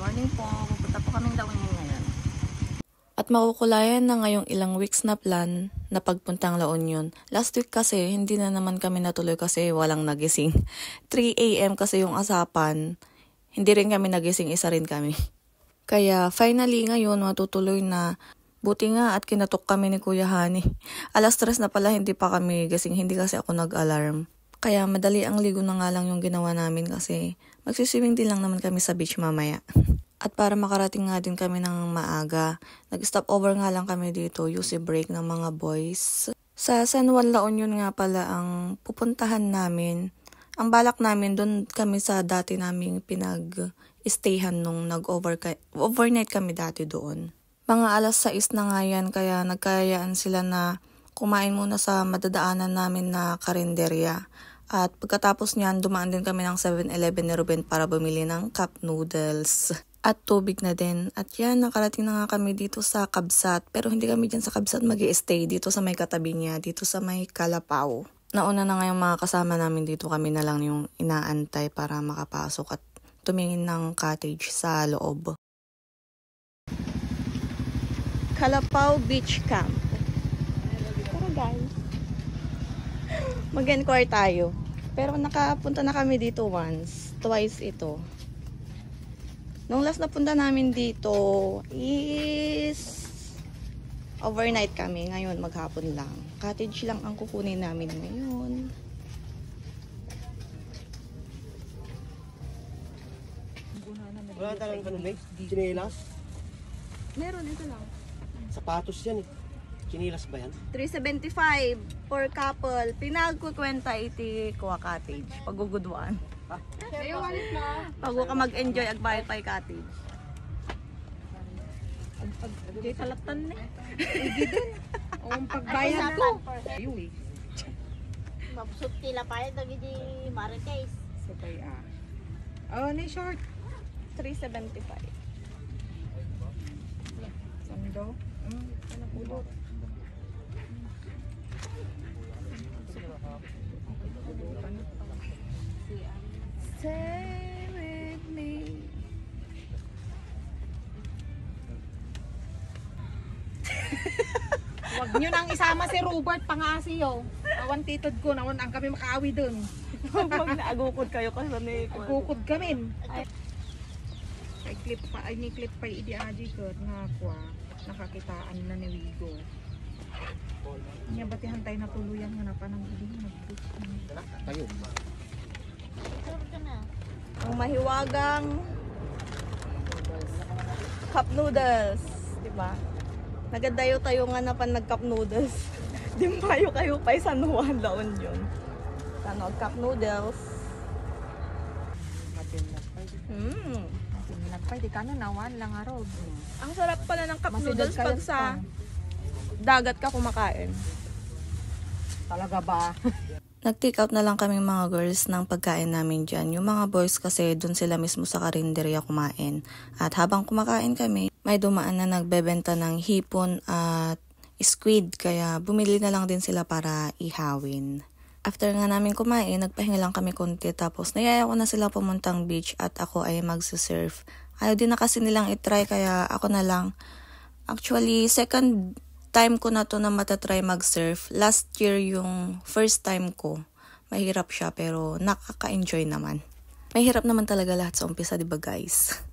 Morning po. Pupunta po kaming La Union ngayon. At makukulayan na ngayong ilang weeks na plan na pagpuntang La Union. Last week kasi, hindi na naman kami natuloy kasi walang nagising. 3 a.m. kasi yung asapan. Hindi rin kami nagising, isa rin kami. Kaya finally ngayon matutuloy na. Buti nga at kinatok kami ni Kuya Hani. Alas 3 na pala hindi pa kami gising, hindi kasi ako nag-alarm. Kaya madali ang ligo na nga lang yung ginawa namin kasi magsiswimming din lang naman kami sa beach mamaya. At para makarating nga din kami ng maaga, nag-stop over nga lang kami dito, UC break ng mga boys. Sa San Juan La Union nga pala ang pupuntahan namin. Ang balak namin, doon kami sa dati naming pinag-stayhan nung overnight kami dati doon. Mga alas 6 na nga yan, kaya nagkayaan sila na kumain muna sa madadaanan namin na karinderya. At pagkatapos niyan, dumaan din kami ng 7-Eleven ni Ruben para bumili ng cup noodles. At tubig na din. At yan, nakarating na nga kami dito sa Kabsat. Pero hindi kami dyan sa Kabsat mag-i-stay. Dito sa may katabi niya, dito sa may Kalapaw. Nauna na nga yung mga kasama namin dito. Kami na lang yung inaantay para makapasok at tumingin ng cottage sa loob. Kalapaw Beach Camp. Tara guys. Mag-enquire tayo. Pero nakapunta na kami dito twice ito. Nung last na punta namin dito is overnight kami. Ngayon maghapon lang. Cottage lang ang kukunin namin ngayon. Wala talagang kanubig? Chinelas? Meron, ito lang. Sapatos yan eh. Chinilas ba yan? 375 per couple. Pinagkukwenta iti Kuwa Cottage. Pagugudwaan. Pag ka mag-enjoy, agbayad pa yung cottage. Pag kalatan ni. Ang pagbayad ko. Ayun eh. Mabusot tila pa yun, naging marites. Sabay Oh, ni short. 375. Sando. Ulot. Stay with me. Huwag nyo nang isama si Robert Pangasiyo. Awan titod ko, nawan ang kami makaawi dun. Pag naagukod kayo kasi ni Agukod kami. Ay clip pa, ay ni clip pa idi aji ko nga kwa nakakitaan na ni Wigo. Nya batihan tayo na tuluyan nga na pa nang idi mag-push. Tayo. Sarap ka na. ang mahiwagang cup noodles, di ba? Nagadayo-tayo nga na pan nag-cup noodles. Di mayo kayo pa sa San Juan La Union. Ano, cup noodles. Pwede ka na nawan lang araw. Ang sarap pala ng cup Masidad noodles pag kayo sa dagat ka kumakain. Talaga ba? Nag-take out na lang kaming mga girls ng pagkain namin dyan. Yung mga boys kasi dun sila mismo sa karinderya kumain. At habang kumakain kami, may dumaan na nagbebenta ng hipon at squid. Kaya bumili na lang din sila para ihawin. After nga namin kumain, nagpahinga lang kami konti. Tapos nayaya ko na sila pumuntang beach at ako ay magsisurf. Ayaw din na kasi nilang itry kaya ako na lang. Actually, second time ko na to na matatry mag-surf. Last year yung first time ko. Mahirap siya pero nakaka-enjoy naman. Mahirap naman talaga lahat sa umpisa, diba guys?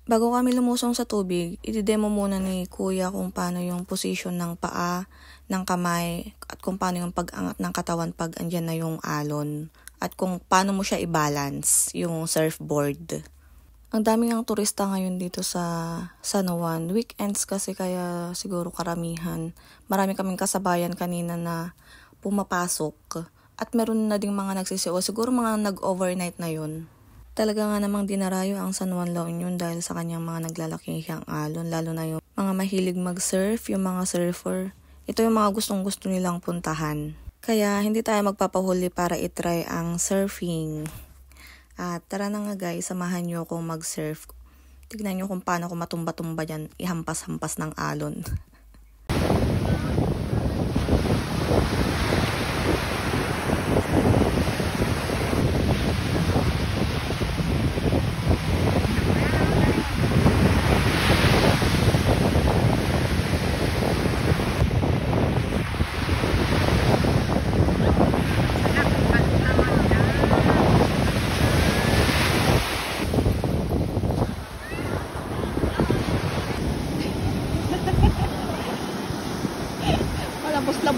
Bago kami lumusong sa tubig, i-demo muna ni Kuya kung paano yung position ng paa, ng kamay, at kung paano yung pag-angat ng katawan pag andyan na yung alon. At kung paano mo siya i-balance, yung surfboard. Ang daming ang turista ngayon dito sa San Juan. Weekends kasi kaya siguro karamihan. Marami kaming kasabayan kanina na pumapasok. At meron na ding mga nagsisiwa. Siguro mga nag-overnight na yun. Talaga nga namang dinarayo ang San Juan La Union dahil sa kanyang mga naglalakihang alon. Lalo na yung mga mahilig mag-surf, yung mga surfer. Ito yung mga gustong-gusto nilang puntahan. Kaya hindi tayo magpapahuli para itry ang surfing. At tara na nga guys, samahan nyo akong mag-surf. Tignan nyo kung paano ako matumba-tumba dyan, ihampas-hampas ng alon.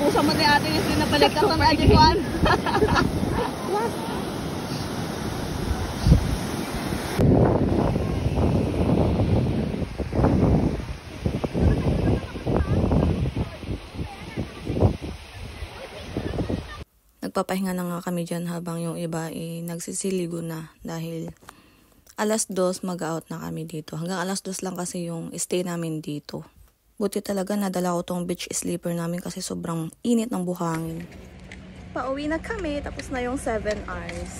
Ubusan mo ni ate Leslie na balik ka sa Magic One. Nagpapahinga na nga kami dyan habang yung iba nagsisiligo na dahil 2:00 mag-out na kami dito. Hanggang 2:00 lang kasi yung stay namin dito. Buti talaga nadala ko tong beach sleeper namin kasi sobrang init ng buhangin. Pauwi na kami, tapos na yung 7 hours.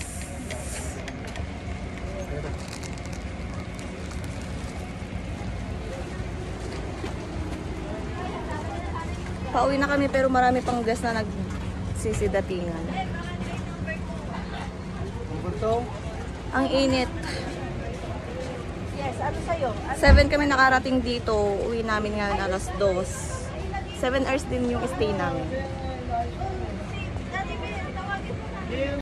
Pauwi na kami pero marami pang guests na nagsisidatingan. Ang init. Yes, ano sa'yo? 7 kami nakarating dito. Uwi namin ngayon 2:00. 7 hours din yung stay namin.